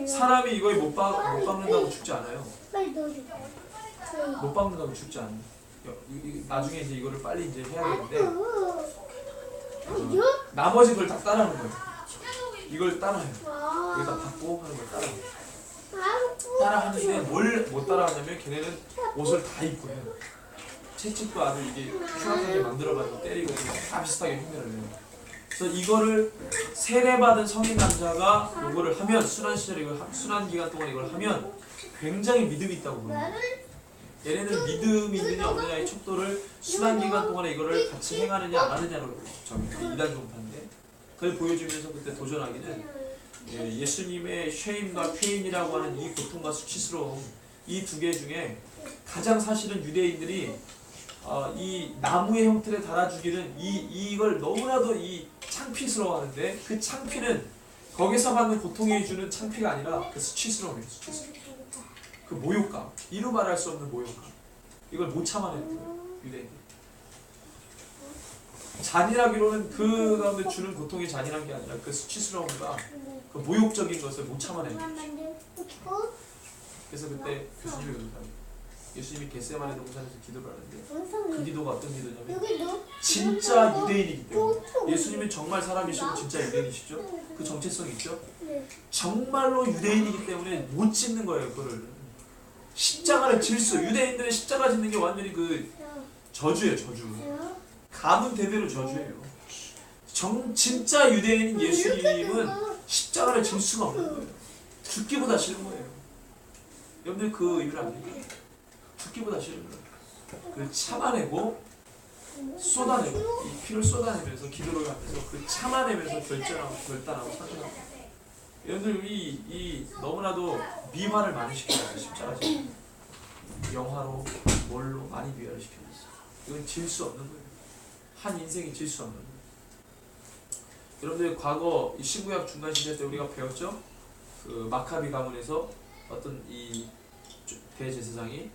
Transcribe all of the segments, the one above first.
사람이 이거에 못 박는다고 죽지 않아요. 못 박는다고 죽지 않아요. 나중에 이제 이거를 빨리 이제 해야 되는데 나머지 걸 다 따라하는 거예요. 이걸 따라해요. 여기다 받고 하는 걸 따라해요. 따라하는데 뭘 못 따라하냐면 걔네는 옷을 다 입고 해요. 채찍도 아주 이게 흉악하게 만들어가지고 때리고 다 비슷하게 흉내를 내요. 그래서 이거를 세례받은 성인 남자가 이거를 하면 순환 시절에 이걸 순환 기간 동안 이걸 하면 굉장히 믿음이 있다고 보여요. 얘네는 믿음이 있느냐 없느냐의 척도를 순환 기간 동안에 이거를 같이 행하느냐 안 하느냐로 이단 종파인데 그걸 보여주면서 그때 도전하기는 예수님의 쉐임과 페인이라고 하는 이 고통과 수치스러움 이 두 개 중에 가장 사실은 유대인들이 이 나무의 형태를 달아주기는 이걸 너무나도 이 창피스러워하는데 그 창피는 거기서 받는 고통이 주는 창피가 아니라 그 수치스러움이에요. 수치스러움. 그 모욕감, 이루 말할 수 없는 모욕감. 이걸 못 참아내는 거예요. 유대인들. 잔인하기로는 그 가운데 주는 고통이 잔인한 게 아니라 그 수치스러움과 그 모욕적인 것을 못 참아내는 거예요. 그래서 그때 교수님이 그러더라고요. 예수님이 겟세마네 동산에서 기도를 하는데 그 기도가 어떤 기도냐면 진짜 유대인이기 때문에 예수님은 정말 사람이시고 진짜 유대인이시죠? 그 정체성이 있죠? 정말로 유대인이기 때문에 못 짓는 거예요. 그거를 십자가를 질 수 유대인들의 십자가 짓는 게 완전히 그 저주예요. 저주. 가문 대대로 저주예요. 진짜 유대인인 예수님은 십자가를 질 수가 없는 거예요. 죽기보다 싫은 거예요. 여러분들 그 의미를 압니까? 죽기보다 싫은 거예요. 그 참아내고 쏟아내고 이 피를 쏟아내면서 기도를 하면서 그 참아내면서 결단하고 사랑하고 여러분들 이 너무나도 미화를 많이 시켜요. 십자가지 영화로 뭘로 많이 미화를 시켜놨어요. 이건 질 수 없는 거예요. 한 인생이 질 수 없는 거예요. 여러분들 과거 이 신구약 중간 시대 때 우리가 배웠죠? 그 마카비 가문에서 어떤 이 대제사장이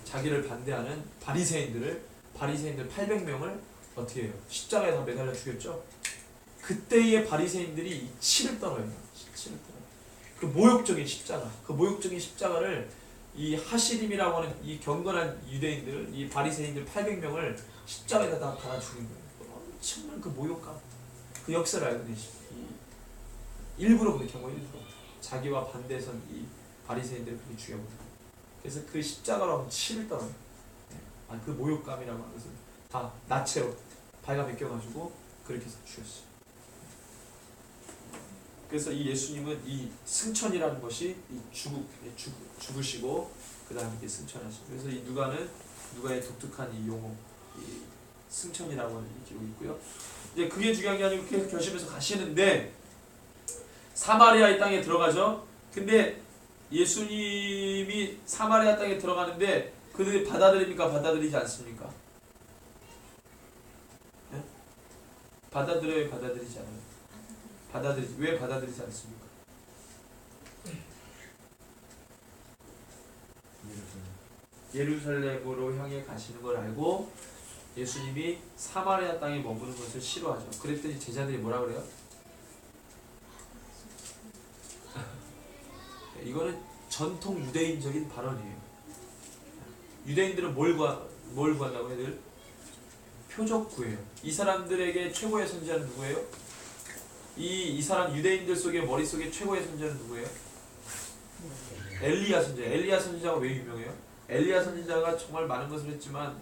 자기를 반대하는 바리새인들 800명을 어떻게 해요? 십자가에 다 매달려 죽였죠? 그때의 바리새인들이 치를 떨어요. 치를 떨어요. 그 모욕적인 십자가, 그 모욕적인 십자가를 이 하시림이라고 하는 이 경건한 유대인들, 이 바리새인들 800명을 십자가에다 다 달아 죽인 거예요. 엄청난 그 모욕감, 그 역사를 알고 계시. 일부러 그렇게 한 거예요. 일부러 자기와 반대선 이 바리새인들을 그렇게 죽여버려요. 그래서 그 십자가로 치를 떨어요. 그 모욕감이라고 하는 것을 다 나체로 발가 벗겨가지고 그렇게 해서 죽였어요. 그래서 이 예수님은 이 승천이라는 것이 이 죽으시고 그 다음에 이렇게 승천하시고 그래서 이 누가의 독특한 이 용어 이 승천이라고 하는 이 기록이 있고요. 이제 그게 중요한 게 아니고 계속 결심해서 가시는데 사마리아 땅에 들어가죠. 근데 예수님이 사마리아 땅에 들어가는데 그들이 받아들입니까? 받아들이지 않습니까? 네? 받아들여요? 받아들이지 않아요? 왜 받아들이지 않습니까? 예루살렘으로 향해 가시는 걸 알고 예수님이 사마리아 땅에 머무는 것을 싫어하죠. 그랬더니 제자들이 뭐라 그래요? 이거는 전통 유대인적인 발언이에요. 유대인들은 뭘 구한다고 해야 돼요? 표적구예요. 이 사람들에게 최고의 선지자는 누구예요? 이 사람 유대인들 속에 머릿속에 최고의 선지자는 누구예요? 엘리야 선지자. 엘리야 선지자가 왜 유명해요? 엘리야 선지자가 정말 많은 것을 했지만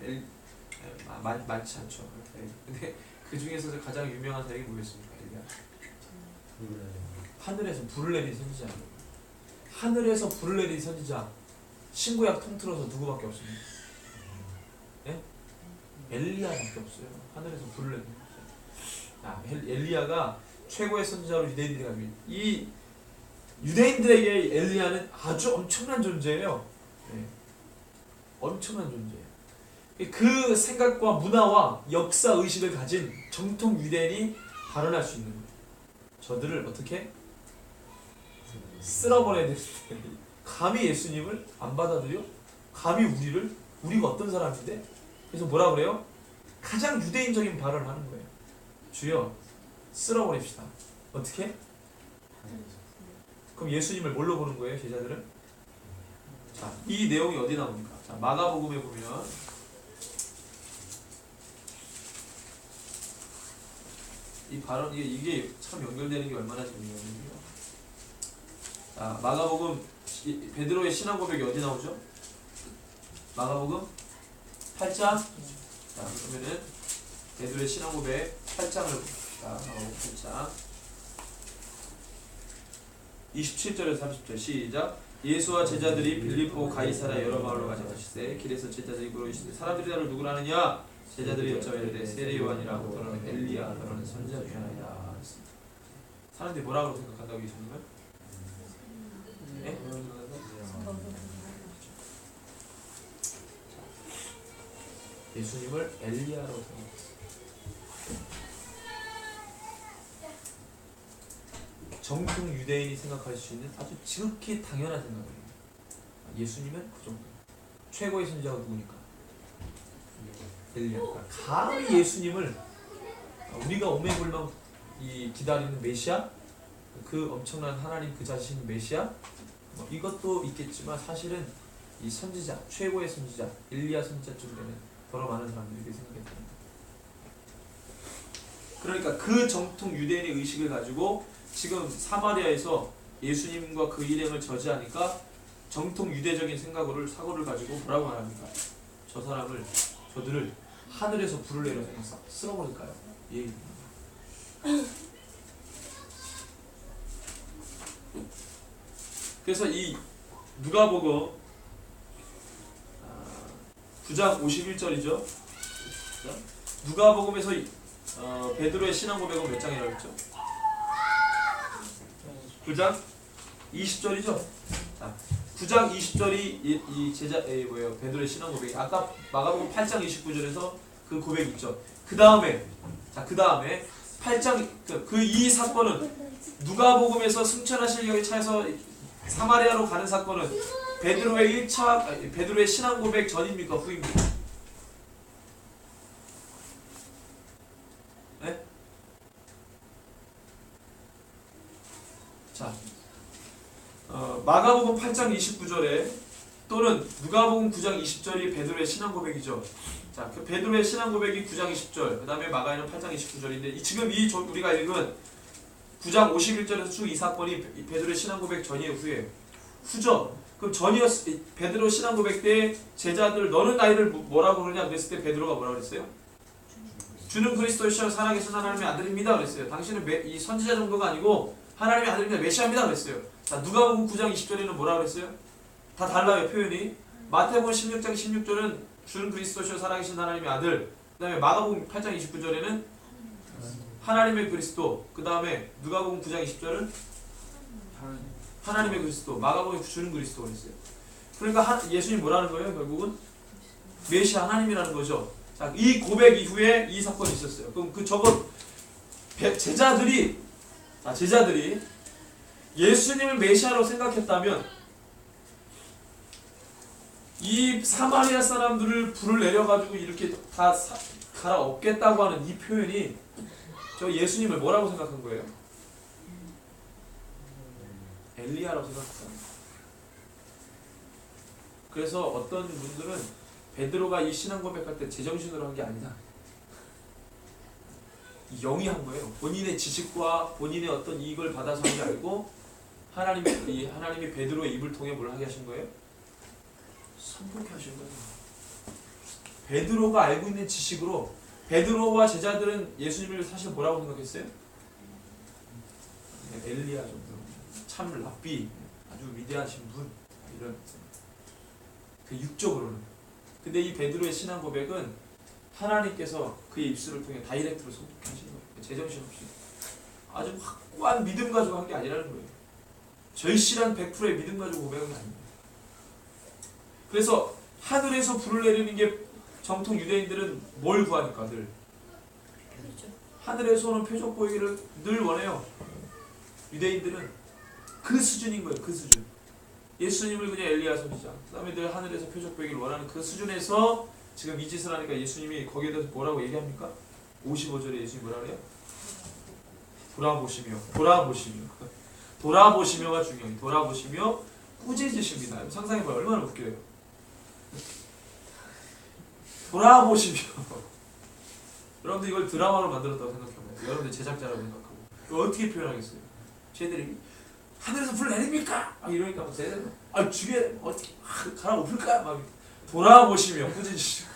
많지 않죠. 근데 그 중에서 가장 유명한 사람이 뭐였습니까? 엘리야. 하늘에서 불을 내린 선지자예요. 하늘에서 불을 내린 선지자. 신구약 통틀어서 누구밖에 없습니다. 예? 엘리야밖에 없어요. 하늘에서 불을 내린. 엘리야가 최고의 선지자로 유대인들이 가지고 이 유대인들에게 엘리야는 아주 엄청난 존재예요. 네. 엄청난 존재예요. 그 생각과 문화와 역사 의식을 가진 정통 유대인이 발언할 수 있는 거예요. 저들을 어떻게 쓸어버려야 되는데 감히 예수님을 안 받아들여? 감히 우리가 어떤 사람인데? 그래서 뭐라 그래요? 가장 유대인적인 발언을 하는 거예요. 주여 쓸어버립시다. 어떻게? 그럼 예수님을 뭘로 보는 거예요, 제자들은? 자, 이 내용이 어디 나옵니까? 자, 마가복음에 보면 이 발언 이게 참 연결되는 게 얼마나 재미있는데요. 자, 마가복음 베드로의 신앙 고백이 어디 나오죠? 마가복음 8장. 자, 그러면은 베드로의 신앙 고백 8장을 봅시다. 마가복음 8장 27절에서 30절 시작. 예수와 제자들이 빌립보 가이사랴 여러 마을로 가져가시되 길에서 제자들이 물으시되 사람들이 나를 누구라 하느냐? 제자들이 여쭤 이르되 세례 요한이라고 또는 엘리야 또는 선지자 중 하나이다. 사람들이 뭐라고 생각한다고 예수님을? 네? 예수님을 엘리야라고 생각했어요. 정통 유대인이 생각할 수 있는 아주 지극히 당연한 생각이에요. 예수님은 그 정도. 최고의 선지자가 누구니까? 엘리야니까. 감히 예수님을 우리가 오매불망 기다리는 메시아, 그 엄청난 하나님 그 자신 메시아, 이것도 있겠지만 사실은 이 선지자, 최고의 선지자, 엘리야 선지자쯤 되는 더러 많은 사람들이 이렇게 생각했답니다. 그러니까 그 정통 유대인의 의식을 가지고 지금 사마리아에서 예수님과 그 일행을 저지하니까 정통 유대적인 사고를 가지고 뭐라고 말합니까? 저들을 하늘에서 불을 내려서 쓸어버릴까요? 예. 그래서 이 누가복음 9장 51절이죠. 누가복음에서 베드로의 신앙 고백은 몇 장이라고 했죠? 9장 20절이죠. 자, 9장 20절이 이 베드로의 신앙 고백이 아까 마가복음 8장 29절에서 그 고백 있죠. 그 다음에 8장 이 사건은 누가복음에서 승천하실 여기 차에서 사마리아로 가는 사건은 베드로의 신앙 고백 전입니까 후입니까? 네? 자, 마가복음 8장 29절에 또는 누가복음 9장 20절이 베드로의 신앙 고백이죠. 자, 그 베드로의 신앙 고백이 9장 20절, 그 다음에 마가에는 8장 29절인데 지금 우리가 읽은 9장 51절에서 쭉 이 사건이 베드로의 신앙 고백 전이에요, 후예요? 후죠. 그럼 베드로 신앙 고백 때 제자들 너는 나이를 뭐라고 그러냐 그랬을 때 베드로가 뭐라고 그랬어요? 주는 그리스도시여 살아계신 하나님의 아들입니다 그랬어요. 당신은 이 선지자 정도가 아니고 하나님의 아들입니다, 메시아입니다 그랬어요. 자, 누가복음 9장 20절에는 뭐라고 그랬어요? 다 달라요, 표현이. 마태복음 16장 16절은 주는 그리스도시여 살아계신 하나님의 아들, 그 다음에 마가복음 8장 29절에는 하나님의 그리스도, 그 다음에 누가복음 9장 20절은 하나님의 그리스도, 마가복음에 주는 그리스도 그랬어요. 그러니까 예수님이 뭐라는 거예요? 결국은 메시아 하나님이라는 거죠. 자, 이 고백 이후에 이 사건이 있었어요. 그럼 제자들이 예수님을 메시아로 생각했다면 이 사마리아 사람들을 불을 내려가지고 이렇게 다 갈아엎겠다고 하는 이 표현이 저 예수님을 뭐라고 생각한 거예요? 엘리야라고 생각했어요. 그래서 어떤 분들은 베드로가 이 신앙 고백할 때 제정신으로 한 게 아니다, 영이 한 거예요. 본인의 지식과 본인의 어떤 이익을 받아서 한 게 아니고 하나님이 베드로의 입을 통해 뭘 하게 하신 거예요? 선포케 하신 거예요. 베드로가 알고 있는 지식으로 베드로와 제자들은 예수님을 사실 뭐라고 생각했어요? 엘리야 정도, 참 랍비, 아주 위대하신 분, 이런 그 육적으로는. 근데 이 베드로의 신앙 고백은 하나님께서 그의 입술을 통해 다이렉트로 선포케 하신 거예요. 제정신 없이 아주 확고한 믿음 가지고 한 게 아니라는 거예요. 절실한 100%의 믿음 가지고 고백한 게 아닙니다. 그래서 하늘에서 불을 내리는 게 정통 유대인들은 뭘 구하니까 늘 하늘에서 오는 표적 보이기를 늘 원해요. 유대인들은 그 수준인 거예요. 그 수준. 예수님을 그냥 엘리야 선지자, 그 다음에 늘 하늘에서 표적 보이기를 원하는 그 수준에서 지금 이 짓을 하니까 예수님이 거기에 대해서 뭐라고 얘기합니까? 55절에 예수님이 뭐라 그래요? 돌아보시며가 중요해요. 돌아보시며 꾸짖으십니다. 상상해봐요. 얼마나 웃겨요. 돌아보시며. 여러분들 이걸 드라마로 만들었다고 생각해봐요. 여러분들 제작자라고 생각하고. 이거 어떻게 표현하겠어요? 쟤들이 하늘에서 불 내립니까? 막 이러니까 막 쟤들 주위에 어떻게 가라고 불까? 막 돌아보시며 꾸짖으시고.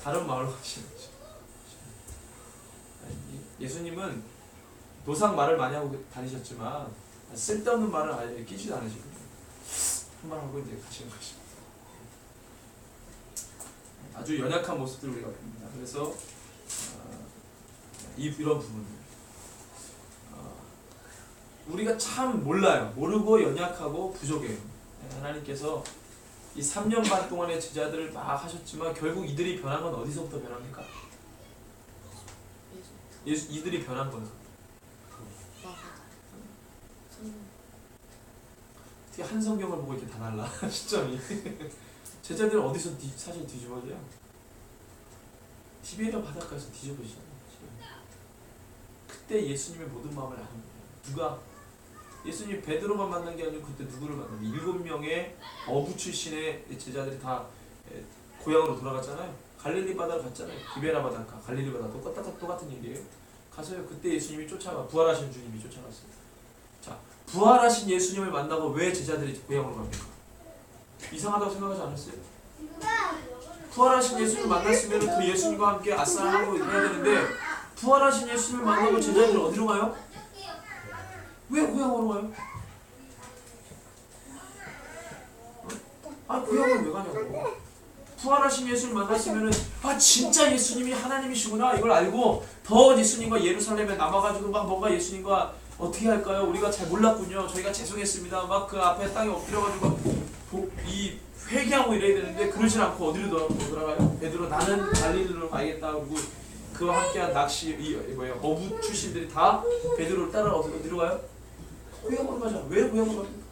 다른 마을로 가시는 거죠. 예수님은 노상 말을 많이 하고 다니셨지만 쓸데없는 말을 아예 끼지도 않으시거든요. 한 말 하고 이제 가시는 것입니다. 아주 연약한 모습들 우리가 봅니다. 그래서 이런 부분들 우리가 참 몰라요. 모르고 연약하고 부족해요. 하나님께서 이 3년 반 동안의 제자들을 막 하셨지만 결국 이들이 변한 건 어디서부터 변합니까? 이들이 변한 건 어떻게 한 성경을 보고 이렇게 다 달라? 시점이 제자들은 어디서 사실 뒤집어져요? 티베리아 바닷가에서 뒤집어지잖아요. 그때 예수님의 모든 마음을 아는 거예요. 누가? 예수님 베드로만 만난 게 아니고 그때 누구를 만났는데 7명의 어부 출신의 제자들이 다 고향으로 돌아갔잖아요. 갈릴리 바다를 갔잖아요. 디베라 바닷가, 갈릴리 바다 똑같은 얘기예요. 가서요. 그때 예수님이 부활하신 주님이 쫓아갔어요. 자, 부활하신 예수님을 만나고 왜 제자들이 고향으로 갑니까? 이상하다고 생각하지 않았어요? 부활하신 예수님을 만났으면 그 예수님과 함께 아싸하고 해야 되는데 부활하신 예수님을 만나고 제자들이 어디로 가요? 왜 고향으로 가요? 고향으로 왜 가냐고. 부활하신 예수님을 만났으면은 진짜 예수님이 하나님이시구나 이걸 알고 더 예수님과 예루살렘에 남아가지고 막 뭔가 예수님과 어떻게 할까요? 우리가 잘 몰랐군요. 저희가 죄송했습니다. 막 그 앞에 땅에 엎드려가지고 이 회개하고 이래야 되는데 그러질 않고 어디로 돌아가요? 베드로 나는 갈릴리로 가야겠다. 그리고 그와 함께한 어부 출신들이 다 베드로를 따라 어디로 가요? 고향으로 가자. 왜 고향으로 갑니까?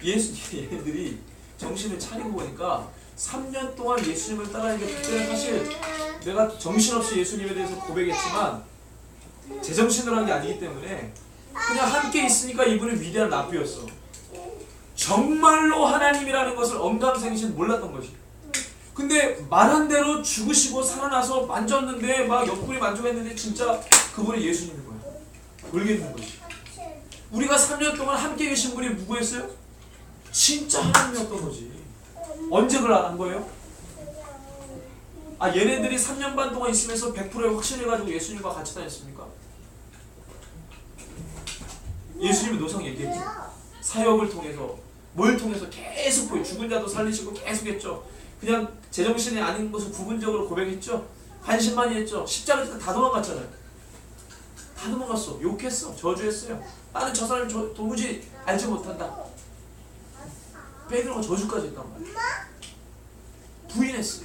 얘네들이 정신을 차리고 보니까 3년 동안 예수님을 따라하니까 그때는 사실 내가 정신없이 예수님에 대해서 고백했지만 제정신으로 한 게 아니기 때문에 그냥 함께 있으니까 이분은 위대한 랍비였어. 정말로 하나님이라는 것을 엄감생신 몰랐던 것이. 근데 말한 대로 죽으시고 살아나서 만졌는데 막 옆구리 만져했는데 진짜 그분이 예수님인 거야. 모르겠는 거지. 우리가 3년 동안 함께 계신 분이 누구였어요? 진짜 하나님이었던 거지. 언제 그걸 안 거예요? 얘네들이 3년 반 동안 있으면서 100%에 확신해가지고 예수님과 같이 다녔습니까? 예수님은 노상 얘기했죠. 사역을 통해서 뭘 통해서 계속 보여. 죽은 자도 살리시고 계속 했죠. 그냥 제정신이 아닌 것을 부분적으로 고백했죠. 반신만이 했죠. 십자가 다 도망갔잖아요. 다 도망갔어. 욕했어. 저주했어요. 나는 저 사람을 도무지 알지 못한다. 베드로가 저주까지 했단 말이야. 부인했어.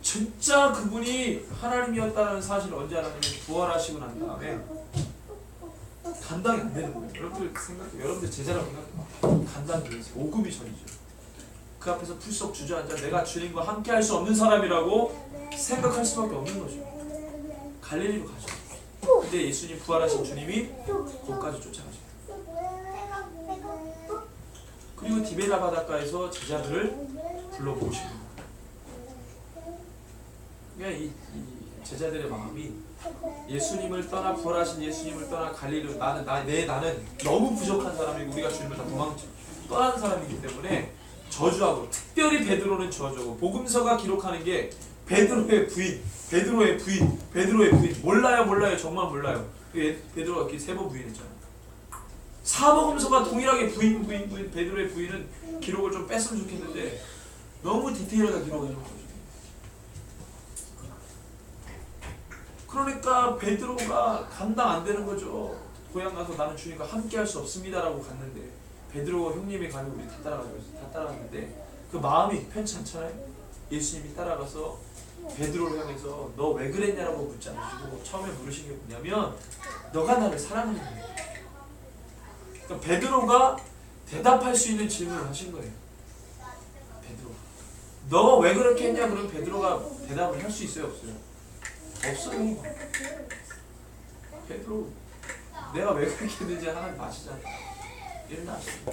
진짜 그분이 하나님이었다는 사실을 언제 알았냐면 부활하시고 난 다음에 감당이 안 되는 거예요. 여러분들 생각해요. 여러분들 제자라고 생각해요. 감당이 되지. 5급이 전이죠. 그 앞에서 풀썩 주저앉아 내가 주님과 함께 할 수 없는 사람이라고 생각할 수밖에 없는 거죠. 갈릴리로 가죠. 근데 예수님 부활하신 주님이 거기까지 쫓아가죠. 그리고 디베라 바닷가에서 제자들을 불러보시고 그러니까 이 제자들의 마음이 예수님을 떠나 부활하신 예수님을 떠나 갈릴리로 나는 너무 부족한 사람이고 우리가 주님을 다 떠난 사람이기 때문에 저주하고 특별히 베드로는 저주하고 복음서가 기록하는 게 베드로의 부인 몰라요 정말 몰라요. 베드로가 이렇게 3번 부인했잖아요. 사복음서가 동일하게 부인 베드로의 부인은 기록을 좀 뺐으면 좋겠는데 너무 디테일하게 기록을 해놓은 거죠. 그러니까 베드로가 감당 안 되는 거죠. 고향 가서 나는 주님과 함께 할 수 없습니다라고 갔는데 베드로가 형님이 가면 우리 다 따라갔는데 그 마음이 편치 않잖아요. 예수님이 따라가서 베드로를 향해서 너 왜 그랬냐라고 묻지 않으시고 처음에 물으신 게 뭐냐면 너가 나를 사랑하느냐. 그러니까 베드로가 대답할 수 있는 질문을 하신 거예요. 베드로가 너가 왜 그렇게 했냐? 그러면 베드로가 대답을 할 수 있어요? 없어요? 없어요. 베드로 내가 왜 그렇게 했는지 하나님 아시잖아. 이런 아시죠?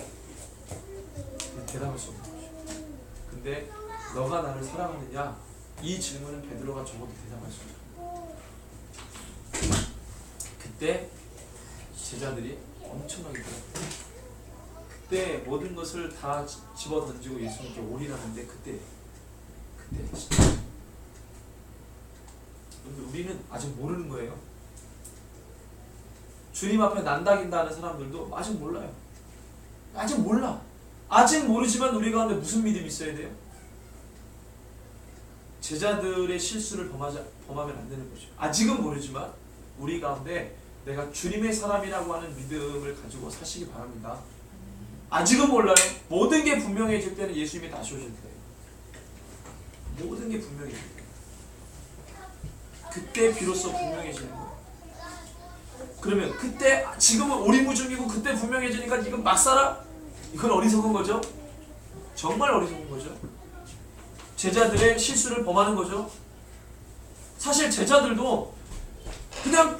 대답할 수 없는 거죠. 근데 너가 나를 사랑하느냐? 이 질문은 베드로가 적어도 대답할 수 없어요. 그때 제자들이 엄청나게 들었어요. 그때 모든 것을 다 집어 던지고 예수님께 올인하는데 그때 진짜 우리는 아직 모르는 거예요. 주님 앞에 난다긴다 하는 사람들도 아직 몰라요. 아직 몰라. 아직 모르지만 우리 가운데 무슨 믿음이 있어야 돼요? 제자들의 실수를 범하면 안 되는 거죠. 아직은 모르지만 우리 가운데 내가 주님의 사람이라고 하는 믿음을 가지고 사시기 바랍니다. 아직은 몰라요. 모든 게 분명해질 때는 예수님이 다시 오실 때예요. 모든 게 분명해질 때. 그때 비로소 분명해지는 거예요. 그러면 그때 지금은 오리무중이고 그때 분명해지니까 이건 막 살아? 이건 어리석은 거죠? 정말 어리석은 거죠. 제자들의 실수를 범하는 거죠. 사실 제자들도 그냥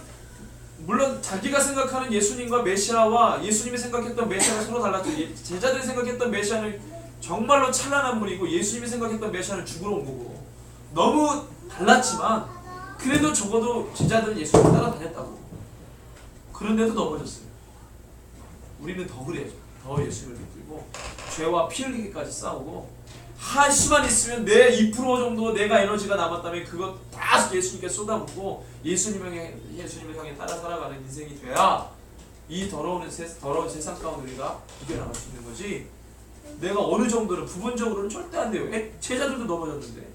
물론 자기가 생각하는 예수님과 메시아와 예수님이 생각했던 메시아가 서로 달랐죠. 제자들이 생각했던 메시아는 정말로 찬란한 분이고 예수님이 생각했던 메시아는 죽으러 온 거고 너무 달랐지만 그래도 적어도 제자들은 예수님을 따라다녔다고. 그런데도 넘어졌어요. 우리는 더 그래야죠. 더 예수님을 믿고 죄와 피 흘리기까지 싸우고 한 수만 있으면 내 2% 정도 내가 에너지가 남았다면 그거 다 예수님께 쏟아붓고 예수님을 향해 따라 살아가는 인생이 돼야 이 더러운 세상 가운데 우리가 이겨나갈 수 있는 거지. 내가 어느 정도는 부분적으로는 절대 안 돼요. 제자들도 넘어졌는데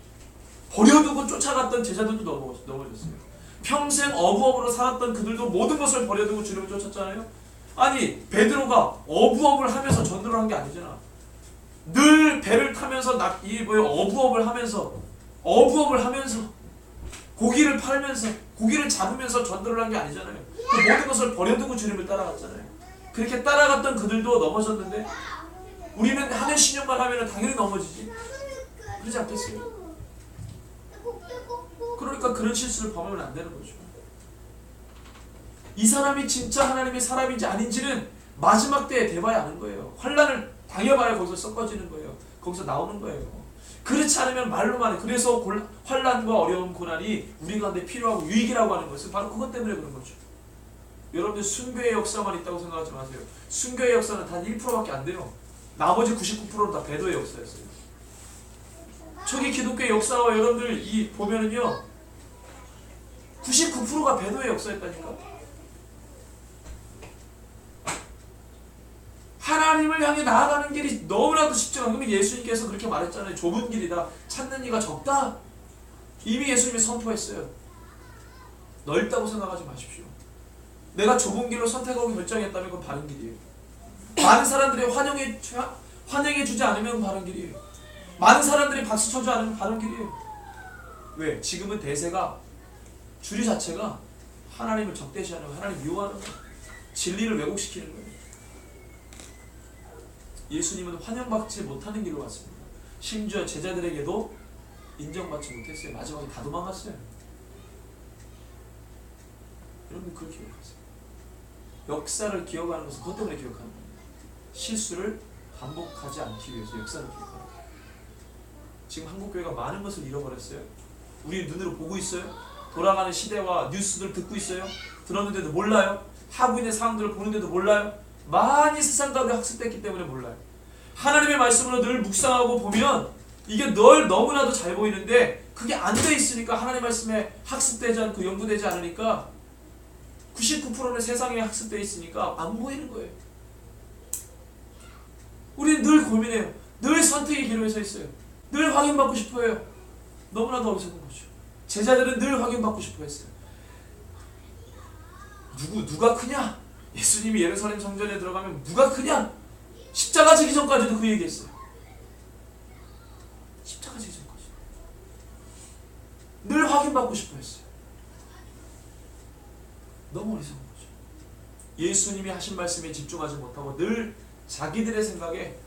버려두고 쫓아갔던 제자들도 넘어졌어요. 평생 어부업으로 살았던 그들도 모든 것을 버려두고 주님을 쫓았잖아요. 아니 베드로가 어부업을 하면서 전도를 한 게 아니잖아. 늘 배를 타면서 어부업을 하면서 고기를 팔면서 고기를 잡으면서 전도를 한 게 아니잖아요. 그 모든 것을 버려두고 주님을 따라갔잖아요. 그렇게 따라갔던 그들도 넘어졌는데 우리는 하는 신용만 하면 당연히 넘어지지. 그러지 않겠어요? 그러니까 그런 실수를 범하면 안 되는 거죠. 이 사람이 진짜 하나님의 사람인지 아닌지는 마지막 때에 돼봐야 아는 거예요. 환난을 당해봐야 거기서 섞어지는 거예요. 거기서 나오는 거예요. 그렇지 않으면 말로만 해. 그래서 환난과 어려움, 고난이 우리 가운데 필요하고 유익이라고 하는 것은 바로 그것 때문에 그런 거죠. 여러분들 순교의 역사만 있다고 생각하지 마세요. 순교의 역사는 단 1%밖에 안 돼요. 나머지 99%는 다 배도의 역사였어요. 초기 기독교의 역사와 여러분들 보면은요 99%가 배도의 역사였다니까. 하나님을 향해 나아가는 길이 너무나도 쉽지 않은 게 예수님께서 그렇게 말했잖아요. 좁은 길이다. 찾는 이가 적다. 이미 예수님이 선포했어요. 넓다고 생각하지 마십시오. 내가 좁은 길로 선택하고 결정했다면 그건 바른 길이에요. 많은 사람들이 환영해주지 않으면 바른 길이에요. 많은 사람들이 박수 쳐주지 않으면 바른 길이에요. 왜? 지금은 대세가 주류 자체가 하나님을 적대시하는 거예요. 하나님 미워하는 거예요. 진리를 왜곡시키는 거예요. 예수님은 환영받지 못하는 길로 갔습니다. 심지어 제자들에게도 인정받지 못했어요. 마지막에 다 도망갔어요. 여러분 그걸 기억하세요. 역사를 기억하는 것은 그것 때문에 기억하는 겁니다. 실수를 반복하지 않기 위해서 역사를 기억하는 거예요. 지금 한국교회가 많은 것을 잃어버렸어요. 우리 눈으로 보고 있어요. 돌아가는 시대와 뉴스들 듣고 있어요. 들었는데도 몰라요. 하고 있는 상황들을 보는데도 몰라요. 많이 세상 가운데 학습됐기 때문에 몰라요. 하나님의 말씀으로 늘 묵상하고 보면 이게 늘 너무나도 잘 보이는데 그게 안 돼 있으니까 하나님의 말씀에 학습되지 않고 연구되지 않으니까 99%는 세상에 학습되어 있으니까 안 보이는 거예요. 우리는 늘 고민해요. 늘 선택의 기로에 서 있어요. 늘 확인받고 싶어 해요. 너무나도 어리석은 거죠. 제자들은 늘 확인받고 싶어 했어요. 누가 크냐? 예수님이 예루살렘 성전에 들어가면 누가 크냐? 십자가 지기 전까지도 그 얘기했어요. 십자가 지기 전까지. 늘 확인받고 싶어 했어요. 너무 어리석은 거죠. 예수님이 하신 말씀에 집중하지 못하고 늘 자기들의 생각에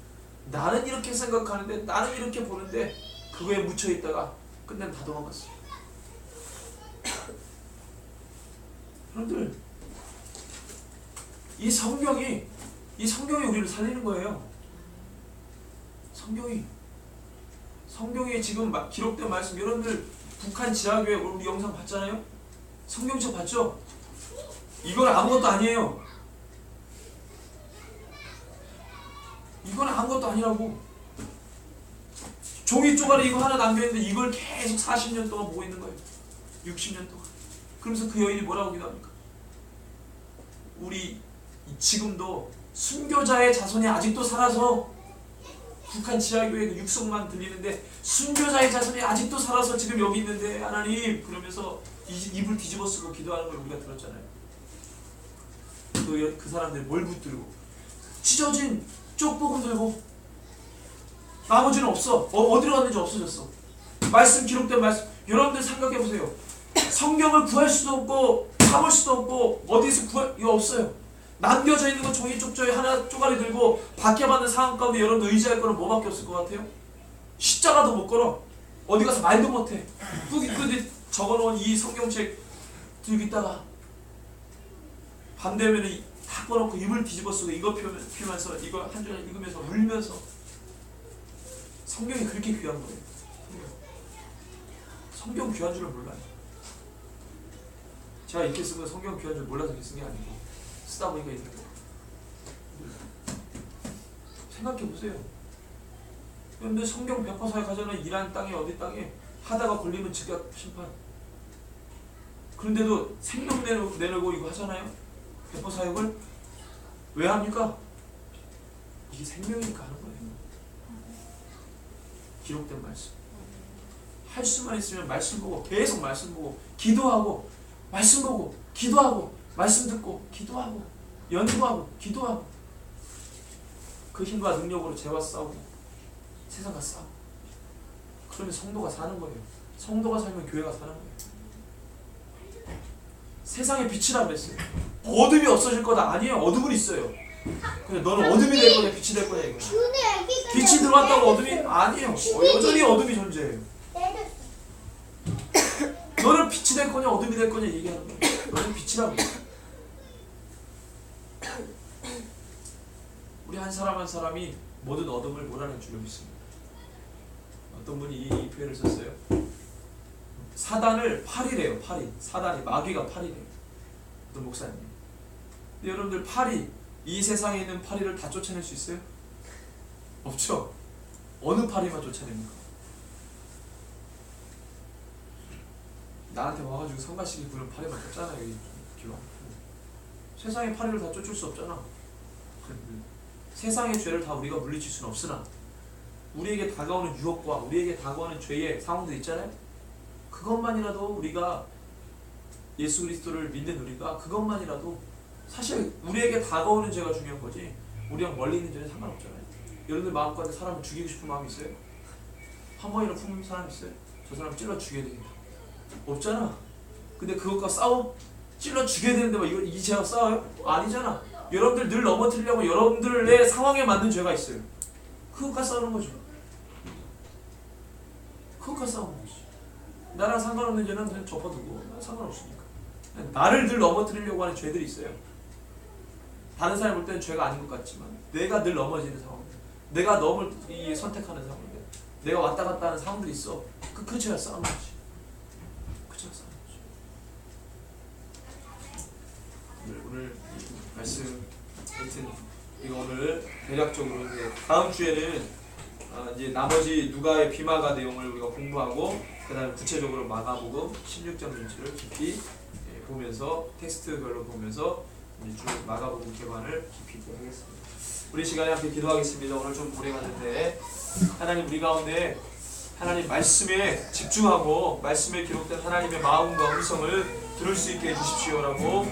나는 이렇게 생각하는데 나는 이렇게 보는데 그거에 묻혀 있다가 끝내면 다 도망갔어. 여러분들 이 성경이 우리를 살리는 거예요. 성경에 지금 기록된 말씀, 여러분들 북한 지하교회 우리 영상 봤잖아요. 성경책 봤죠? 이건 아무것도 아니에요. 이건 아무것도 아니라고. 종이 쪼가리 이거 하나 남겨있는데 이걸 계속 40년 동안 보고 있는 거예요. 60년 동안. 그러면서 그 여인이 뭐라고 기도합니까? 우리 지금도 순교자의 자손이 아직도 살아서, 북한 지하교회 육성만 들리는데 순교자의 자손이 아직도 살아서 지금 여기 있는데 하나님, 그러면서 입을 뒤집어 쓰고 기도하는 걸 우리가 들었잖아요. 그 사람들이 뭘 붙들고? 찢어진 쪽복음 들고. 나머지는 없어. 어디로 갔는지 없어졌어. 말씀, 기록된 말씀. 여러분들 생각해보세요. 성경을 구할 수도 없고 참을 수도 없고 어디서 구할 이거 없어요. 남겨져 있는 거 종이 쪽저기 하나 쪼가리 들고 박해받는 상황 가운데 여러분들 의지할 거는 뭐밖에 없을 것 같아요? 십자가도 못 걸어. 어디 가서 말도 못해. 뿌깃뿌깃 적어놓은 이 성경책 들고 있다가 밤 되면 다 꺼놓고 입을 뒤집어 쓰고 이거 피우면서 이거 한 줄 읽으면서 울면서. 성경이 그렇게 귀한 거예요. 성경 귀한 줄을 몰라요. 제가 이렇게 쓴 건 성경 귀한 줄 몰라서 이렇게 쓴 게 아니고 쓰다 보니까 이렇게. 생각해보세요. 그런데 성경 백화사에 가잖아요. 이란 땅에 어디 땅에 하다가 걸리면 즉각 심판. 그런데도 생명 내려고 이거 하잖아요. 백화사역을 왜 합니까? 이게 생명이니까 하는 거예요. 기록된 말씀. 할 수만 있으면 말씀 보고 계속 말씀 보고 기도하고 말씀 보고 기도하고 말씀 듣고 기도하고 연구하고 기도하고 그 힘과 능력으로 죄와 싸우고 세상과 싸우고 그러면 성도가 사는 거예요. 성도가 살면 교회가 사는 거예요. 세상에 빛이라 그랬어요. 어둠이 없어질 거다. 아니에요. 어둠은 있어요. 근데 너는 어둠이 될 거냐 빛이 될 거냐 이거야. 빛이 들어왔다고 어둠이 아니에요. 여전히 어둠이 존재해요. 너는 빛이 될 거냐 어둠이 될 거냐 얘기하는 거야. 너는 빛이라고. 우리 한 사람 한 사람이 모든 어둠을 몰아내 주려고 있습니다. 어떤 분이 이 표현을 썼어요. 사단을 8이래요. 8이. 사단이 마귀가 8이래요. 어떤 목사님. 근데 여러분들 8이 이 세상에 있는 8이를 다 쫓아낼 수 있어요? 없죠. 어느 8이만 쫓아냅니까? 나한테 와가지고 성가시기 부른 8이만 쫓잖아요. 기왕. 세상의 8이를 다 쫓을 수 없잖아. 세상의 죄를 다 우리가 물리칠 수는 없으나 우리에게 다가오는 유혹과 우리에게 다가오는 죄의 상황들 있잖아요. 그것만이라도 우리가 예수 그리스도를 믿는 우리가 그것만이라도 사실 우리에게 다가오는 죄가 중요한 거지 우리랑 멀리 있는 죄는 상관없잖아요. 여러분들 마음가운데 사람을 죽이고 싶은 마음이 있어요? 한 번이나 품는 사람 있어요? 저 사람 찔러 죽여야 되겠다. 없잖아. 근데 그것과 싸워? 찔러 죽여야 되는데 막 이 죄와 싸워요? 아니잖아. 여러분들 늘 넘어뜨리려고 여러분들의 상황에 맞는 죄가 있어요. 그것과 싸우는 거죠. 그것과 싸우는 거지. 나랑 상관없는 죄는 그냥 접어두고 상관없으니까. 나를 늘 넘어뜨리려고 하는 죄들이 있어요. 다른 사람이 볼 때는 죄가 아닌 것 같지만 내가 늘 넘어지는 상황, 내가 선택하는 상황들, 내가 왔다 갔다 하는 상황들이 있어. 그 죄와 싸우는 거지. 그 죄와 싸우는 거지. 오늘 말씀 하여튼 이거 오늘 대략적으로 이제 다음 주에는 이제 나머지 누가의 비마가 내용을 우리가 공부하고 그다음에 구체적으로 마가복음 16장 전체를 깊이 보면서 텍스트별로 보면서 쭉 마가복음 개관을 깊이 하겠습니다. 우리 시간에 함께 기도하겠습니다. 오늘 좀 오래 갔는데 하나님 우리 가운데 하나님 말씀에 집중하고 말씀에 기록된 하나님의 마음과 음성을 들을 수 있게 해주십시오라고